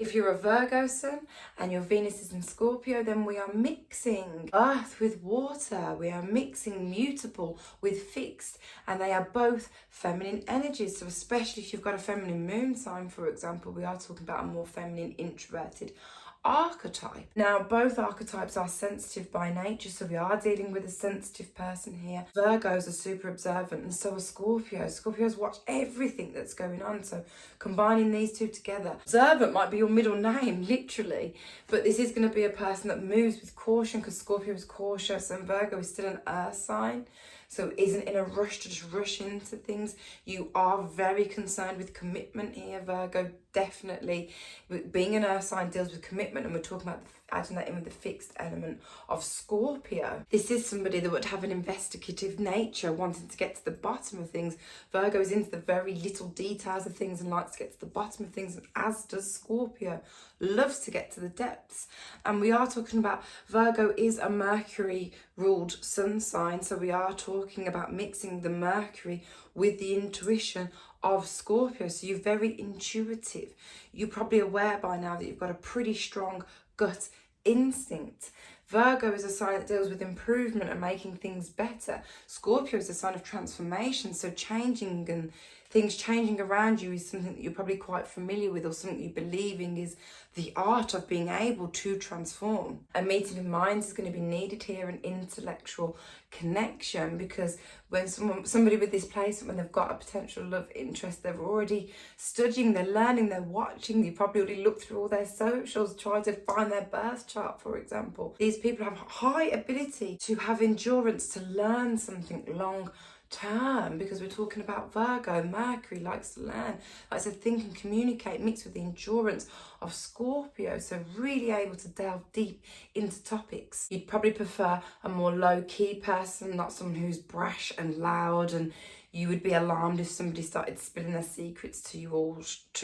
If you're a Virgo Sun and your Venus is in Scorpio, then we are mixing earth with water. We are mixing mutable with fixed, and they are both feminine energies. So especially if you've got a feminine moon sign, for example, we are talking about a more feminine introverted archetype. Now, both archetypes are sensitive by nature, so we are dealing with a sensitive person here. Virgos are super observant, and so are Scorpios. Scorpios watch everything that's going on, so combining these two together, observant might be your middle name, literally, but this is going to be a person that moves with caution, because Scorpio is cautious and Virgo is still an earth sign, so isn't in a rush to just rush into things. You are very concerned with commitment here, Virgo. Definitely, being an earth sign deals with commitment, and we're talking about adding that in with the fixed element of Scorpio. This is somebody that would have an investigative nature, wanting to get to the bottom of things. Virgo is into the very little details of things and likes to get to the bottom of things, as does Scorpio, loves to get to the depths. And we are talking about, Virgo is a Mercury ruled sun sign, so we are talking about mixing the Mercury with the intuition of Scorpio. So you're very intuitive. You're probably aware by now that you've got a pretty strong gut instinct. Virgo is a sign that deals with improvement and making things better. Scorpio is a sign of transformation, so changing and things changing around you is something that you're probably quite familiar with, or something you believe in is the art of being able to transform. A meeting of minds is going to be needed here, an intellectual connection, because when somebody with this placement, when they've got a potential love interest, they're already studying, they're learning, they're watching. You probably already looked through all their socials, tried to find their birth chart, for example. These people have high ability to have endurance to learn something long term, because we're talking about Virgo. Mercury likes to learn, likes to think and communicate, mixed with the endurance of Scorpio, so really able to delve deep into topics. You'd probably prefer a more low-key person, not someone who's brash and loud, and you would be alarmed if somebody started spilling their secrets to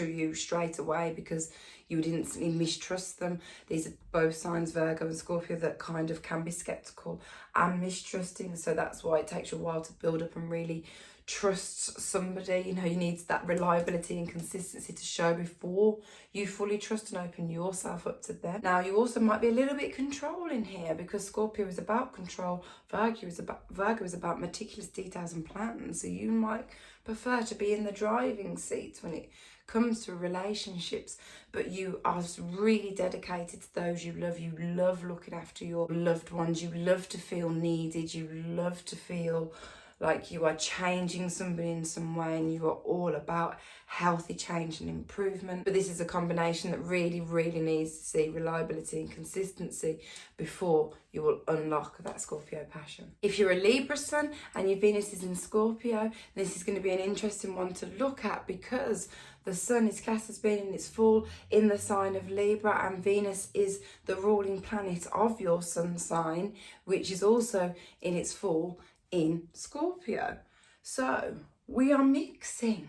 you straight away, because you would instantly mistrust them. These are both signs, Virgo and Scorpio, that kind of can be skeptical and mistrusting, so that's why it takes you a while to build up and really trust somebody. You know, you need that reliability and consistency to show before you fully trust and open yourself up to them. Now, you also might be a little bit controlling here, because Scorpio is about control, Virgo is about meticulous details and plans, so you might prefer to be in the driving seat when it comes to relationships, but you are really dedicated to those you love. You love looking after your loved ones, you love to feel needed, you love to feel like you are changing somebody in some way, and you are all about healthy change and improvement. But this is a combination that really, really needs to see reliability and consistency before you will unlock that Scorpio passion. If you're a Libra Sun and your Venus is in Scorpio, this is going to be an interesting one to look at, because the Sun is classed as being in its full in the sign of Libra, and Venus is the ruling planet of your Sun sign, which is also in its full in Scorpio. So we are mixing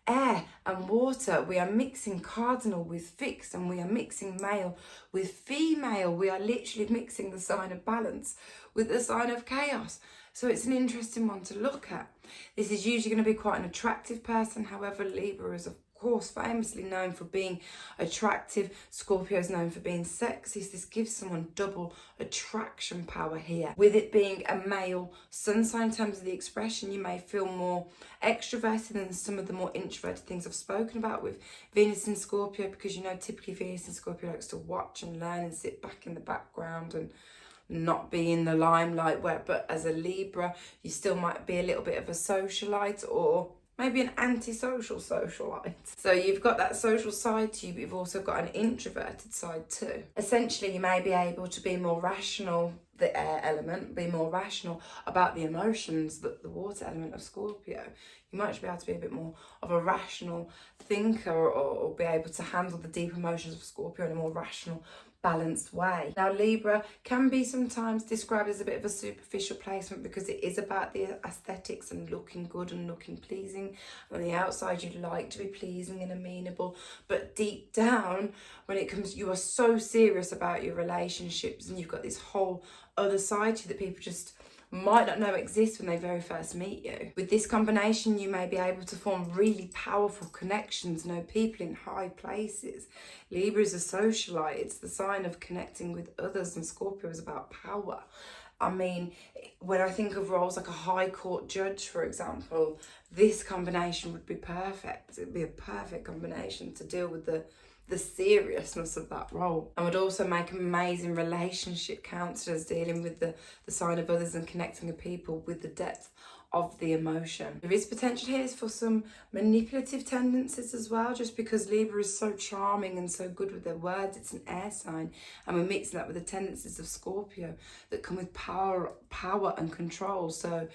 air and water, we are mixing cardinal with fixed, and we are mixing male with female. We are literally mixing the sign of balance with the sign of chaos. So it's an interesting one to look at. This is usually going to be quite an attractive person. However, Libra is of course famously known for being attractive. Scorpio is known for being sexy. So this gives someone double attraction power here. With it being a male sun sign, in terms of the expression, you may feel more extroverted than some of the more introverted things I've spoken about with Venus in Scorpio, because you know typically Venus in Scorpio likes to watch and learn and sit back in the background and not be in the limelight, but as a Libra you still might be a little bit of a socialite, or maybe an antisocial socialite. So you've got that social side to you, but you've also got an introverted side too. Essentially, you may be able to be more rational, the air element, be more rational about the emotions, the water element of Scorpio. You might be able to be a bit more of a rational thinker, or be able to handle the deep emotions of Scorpio in a more rational, balanced way. Now, Libra can be sometimes described as a bit of a superficial placement, because it is about the aesthetics and looking good and looking pleasing. On the outside, you'd like to be pleasing and amenable, but deep down, when it comes, you are so serious about your relationships, and you've got this whole other side to you that people just might not know exist when they very first meet you. With this combination, you may be able to form really powerful connections, know people in high places. Libra is a socialite. It's the sign of connecting with others, and Scorpio is about power. I mean, when I think of roles like a high court judge, for example, this combination would be perfect. It'd be a perfect combination to deal with the seriousness of that role, and would also make amazing relationship counsellors, dealing with the sign of others and connecting with people with the depth of the emotion. There is potential here for some manipulative tendencies as well, just because Libra is so charming and so good with their words. It's an air sign, and we're mixing that with the tendencies of Scorpio that come with power and control. So,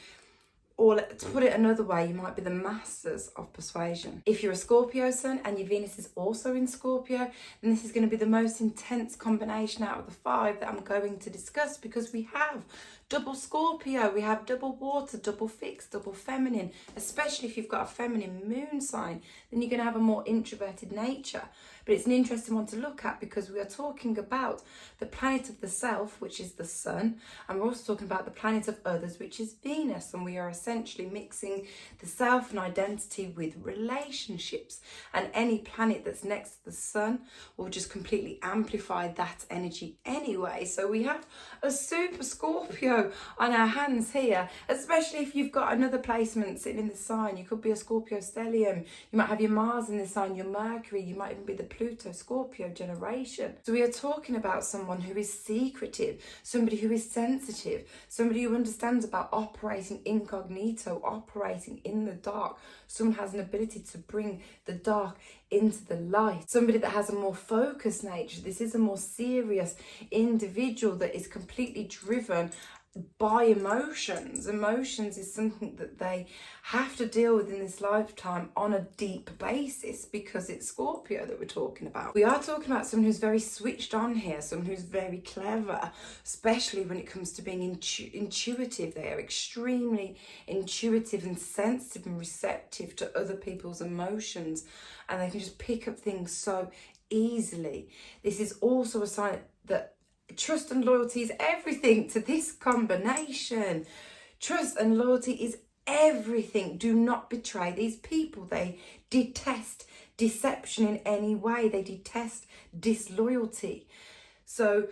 or to put it another way, you might be the masters of persuasion. If you're a Scorpio Sun and your Venus is also in Scorpio, then this is going to be the most intense combination out of the 5 that I'm going to discuss, because we have double Scorpio, we have double water, double fixed, double feminine. Especially if you've got a feminine moon sign, then you're going to have a more introverted nature. But it's an interesting one to look at, because we are talking about the planet of the self, which is the sun, and we're also talking about the planet of others, which is Venus, and we are essentially mixing the self and identity with relationships, and any planet that's next to the sun will just completely amplify that energy anyway. So we have a super Scorpio on our hands here, especially if you've got another placement sitting in the sign. You could be a Scorpio stellium, you might have your Mars in the sign, your Mercury, you might even be the Pluto Scorpio generation. So we are talking about someone who is secretive, somebody who is sensitive, somebody who understands about operating incognito, operating in the dark. Someone has an ability to bring the dark into the light. Somebody that has a more focused nature. This is a more serious individual that is completely driven by emotions. Emotions is something that they have to deal with in this lifetime on a deep basis, because it's Scorpio that we're talking about. We are talking about someone who's very switched on here, someone who's very clever, especially when it comes to being intuitive. They are extremely intuitive and sensitive and receptive to other people's emotions, and they can just pick up things so easily. This is also a sign that trust and loyalty is everything to this combination. Trust and loyalty is everything. Do not betray these people. They detest deception in any way. They detest disloyalty. So,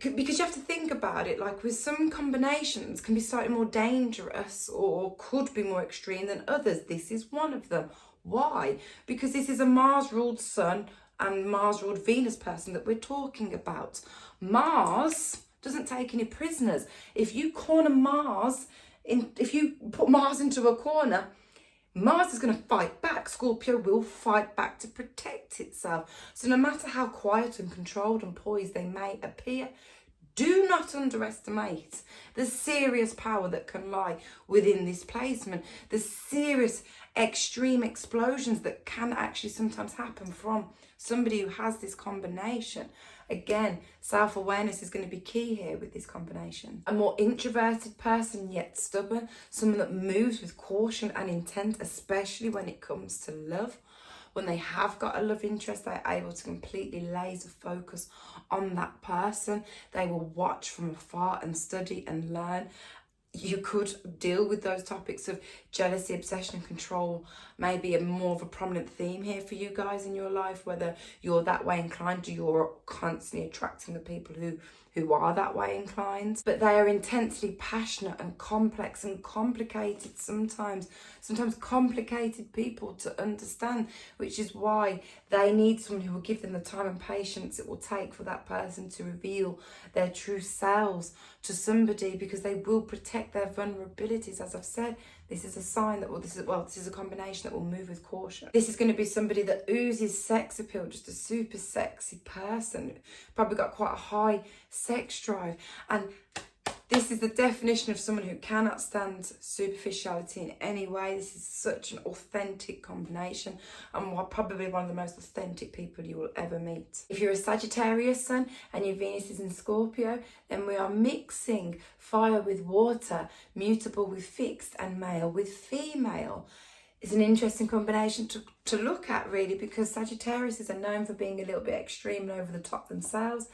because you have to think about it, like with some combinations can be slightly more dangerous or could be more extreme than others. This is one of them. Why? Because this is a Mars-ruled Sun and Mars-ruled Venus person that we're talking about. Mars doesn't take any prisoners. If you corner Mars, if you put Mars into a corner, Mars is going to fight back. Scorpio will fight back to protect itself. So no matter how quiet and controlled and poised they may appear, do not underestimate the serious power that can lie within this placement, the serious extreme explosions that can actually sometimes happen from somebody who has this combination. Again, self-awareness is going to be key here with this combination. A more introverted person, yet stubborn, someone that moves with caution and intent, especially when it comes to love. When they have got a love interest, they're able to completely laser focus on that person. They will watch from afar and study and learn. You could deal with those topics of jealousy, obsession, and control. Maybe more of a prominent theme here for you guys in your life, whether you're that way inclined or you're constantly attracting the people who are that way inclined. But they are intensely passionate and complex and complicated sometimes complicated people to understand, which is why they need someone who will give them the time and patience it will take for that person to reveal their true selves to somebody, because they will protect their vulnerabilities. As I've said, this is a sign that, this is a combination that will move with caution. This is going to be somebody that oozes sex appeal, just a super sexy person, probably got quite a high sex drive. And this is the definition of someone who cannot stand superficiality in any way. This is such an authentic combination, and probably one of the most authentic people you will ever meet. If you're a Sagittarius Sun and your Venus is in Scorpio, then we are mixing fire with water, mutable with fixed, and male with female. It's an interesting combination to look at, really, because Sagittarius are known for being a little bit extreme and over the top themselves.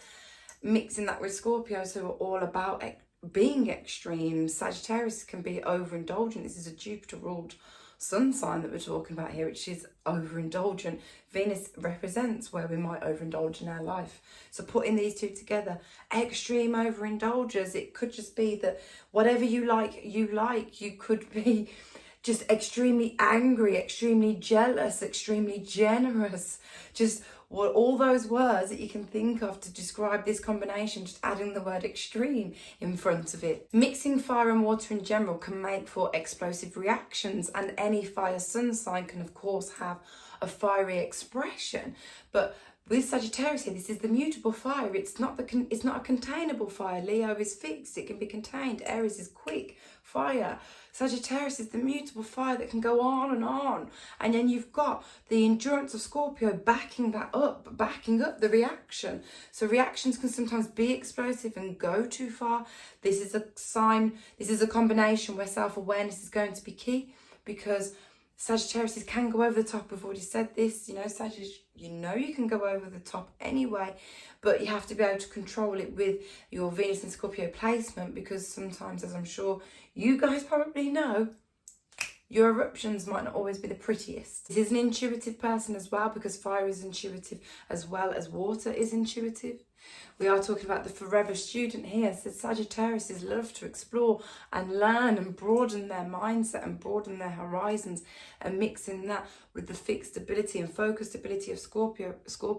Mixing that with Scorpios, who are all about being extreme. Sagittarius can be overindulgent. This is a Jupiter ruled sun sign that we're talking about here, which is overindulgent. Venus represents where we might overindulge in our life. So putting these two together, extreme overindulgers, it could just be that whatever you like. You could be just extremely angry, extremely jealous, extremely generous, just all those words that you can think of to describe this combination, just adding the word extreme in front of it. Mixing fire and water in general can make for explosive reactions, and any fire sun sign can of course have a fiery expression. But with Sagittarius here, this is the mutable fire. It's not a containable fire. Leo is fixed. It can be contained. Aries is quick fire. Sagittarius is the mutable fire that can go on and on. And then you've got the endurance of Scorpio backing up the reaction. So reactions can sometimes be explosive and go too far. This is a sign, this is a combination where self-awareness is going to be key, because Sagittarius can go over the top. We've already said this, Sagittarius, you can go over the top anyway, but you have to be able to control it with your Venus in Scorpio placement, because sometimes, as I'm sure you guys probably know, your eruptions might not always be the prettiest. This is an intuitive person as well, because fire is intuitive as well as water is intuitive. We are talking about the forever student here. So Sagittarius love to explore and learn and broaden their mindset and broaden their horizons, and mixing that with the fixed ability and focused ability of Scorpio,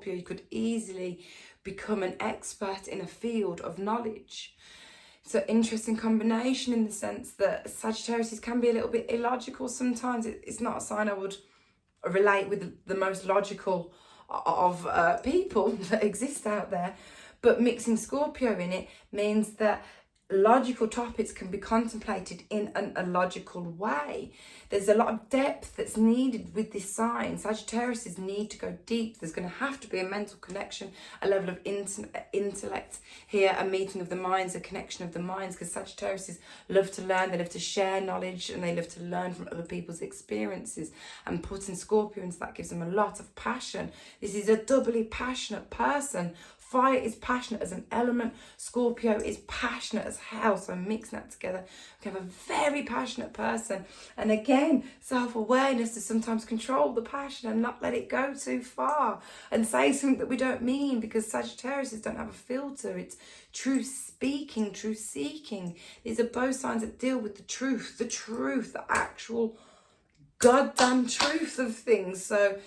you could easily become an expert in a field of knowledge. So interesting combination in the sense that Sagittarius can be a little bit illogical sometimes. It's not a sign I would relate with the most logical of people that exist out there. But mixing Scorpio in it means that logical topics can be contemplated in a logical way. There's a lot of depth that's needed with this sign. Sagittarius need to go deep. There's going to have to be a mental connection, a level of intellect here, a meeting of the minds, a connection of the minds, because Sagittarius love to learn, they love to share knowledge, and they love to learn from other people's experiences. And putting Scorpio into that gives them a lot of passion. This is a doubly passionate person. Fire is passionate as an element. Scorpio is passionate as hell. So mixing that together, we have a very passionate person. And again, self-awareness to sometimes control the passion and not let it go too far and say something that we don't mean, because Sagittarius don't have a filter. It's truth speaking, truth seeking. These are both signs that deal with the truth, the actual goddamn truth of things. So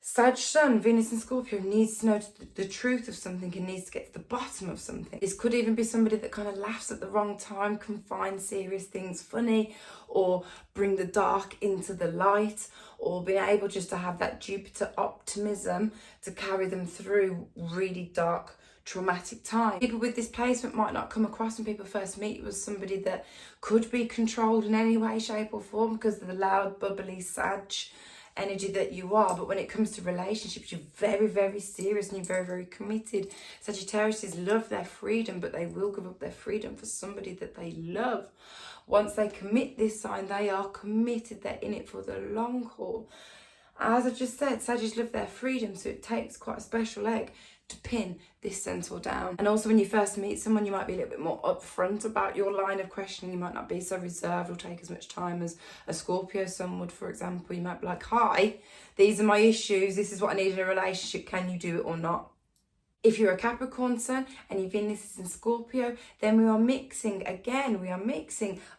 Sag Sun, Venus in Scorpio, needs to know the truth of something and needs to get to the bottom of something. This could even be somebody that kind of laughs at the wrong time, can find serious things funny, or bring the dark into the light, or being able just to have that Jupiter optimism to carry them through really dark, traumatic time. People with this placement might not come across when people first meet you as somebody that could be controlled in any way, shape or form, because of the loud, bubbly Sag energy that you are. But when it comes to relationships, you're very, very serious and you're very, very committed. Sagittarius love their freedom, but they will give up their freedom for somebody that they love. Once they commit this sign, they are committed. They're in it for the long haul. As I just said, Sagittarius love their freedom, so it takes quite a special egg to pin this centaur down. And also when you first meet someone, you might be a little bit more upfront about your line of questioning. You might not be so reserved or take as much time as a Scorpio Sun would, for example. You might be like, hi, these are my issues. This is what I need in a relationship. Can you do it or not? If you're a Capricorn Sun and your Venus is in Scorpio, then we are mixing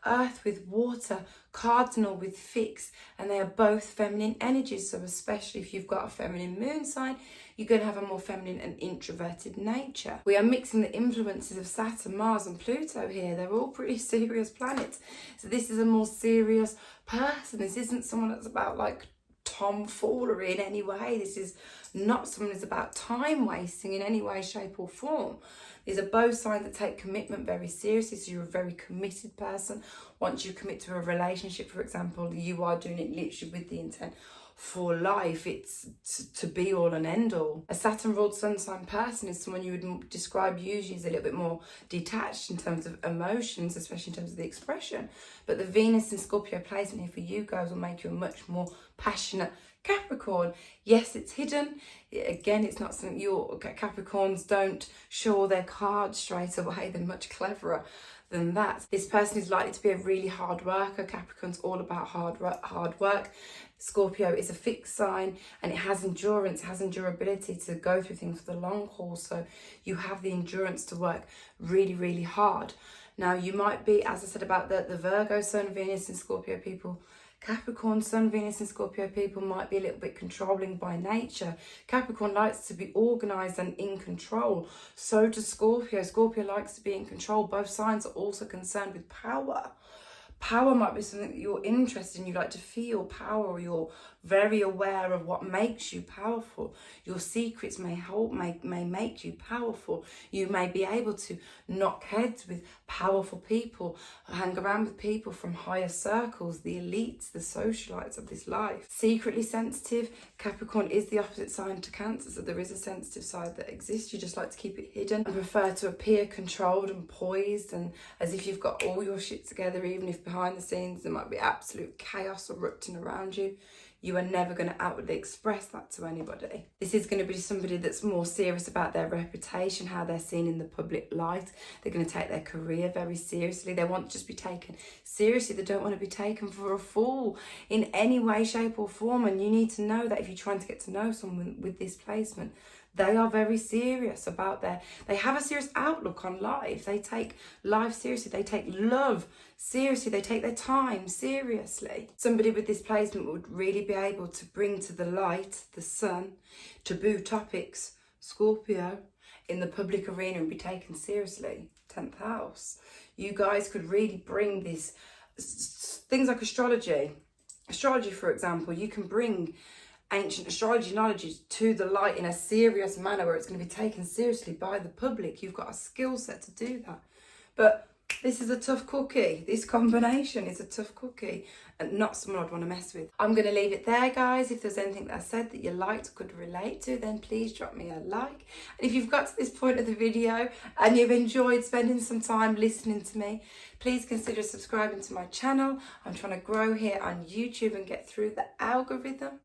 earth with water, cardinal with fixed, and they are both feminine energies. So especially if you've got a feminine moon sign, you're going to have a more feminine and introverted nature. We are mixing the influences of Saturn, Mars and Pluto here. They're all pretty serious planets. So this is a more serious person. This isn't someone that's about like tomfoolery in any way. This is not someone who's about time wasting in any way, shape or form. These are both signs that take commitment very seriously. So you're a very committed person. Once you commit to a relationship, for example, you are doing it literally with the intent for life. It's to be all and end all. A Saturn ruled sun sign person is someone you would describe usually as a little bit more detached in terms of emotions, especially in terms of the expression. But the Venus in Scorpio placement here for you guys will make you a much more passionate Capricorn. Yes, it's hidden. Again, it's not something your Capricorns don't show their cards straight away. They're much cleverer than that. This person is likely to be a really hard worker. Capricorn's all about hard work. Scorpio is a fixed sign and it has endurance, it has endurability to go through things for the long haul. So you have the endurance to work really, really hard. Now you might be, as I said about the Virgo Sun, Venus in Scorpio people, Capricorn Sun, Venus in Scorpio people might be a little bit controlling by nature. Capricorn likes to be organised and in control. So does Scorpio. Scorpio likes to be in control. Both signs are also concerned with power. Power might be something that you're interested in, you like to feel power, or you're very aware of what makes you powerful. Your secrets may make you powerful. You may be able to knock heads with powerful people, hang around with people from higher circles, the elites, the socialites of this life. Secretly sensitive, Capricorn is the opposite sign to Cancer, so there is a sensitive side that exists. You just like to keep it hidden and prefer to appear controlled and poised and as if you've got all your shit together, even if behind the scenes there might be absolute chaos erupting around you. You are never going to outwardly express that to anybody. This is going to be somebody that's more serious about their reputation, how they're seen in the public light. They're going to take their career very seriously. They want to just be taken seriously. They don't want to be taken for a fool in any way, shape or form. And you need to know that if you're trying to get to know someone with this placement, they are very serious about they have a serious outlook on life. They take life seriously. They take love seriously. They take their time seriously. Somebody with this placement would really be able to bring to the light, the sun, taboo topics, Scorpio, in the public arena and be taken seriously. 10th house. You guys could really bring this, things like astrology. Astrology, for example, you can bring ancient astrology knowledge to the light in a serious manner where it's going to be taken seriously by the public. You've got a skill set to do that. But this is a tough cookie. This combination is a tough cookie and not someone I'd want to mess with. I'm going to leave it there, guys. If there's anything that I said that you liked or could relate to, then please drop me a like. And if you've got to this point of the video and you've enjoyed spending some time listening to me, please consider subscribing to my channel. I'm trying to grow here on YouTube and get through the algorithm.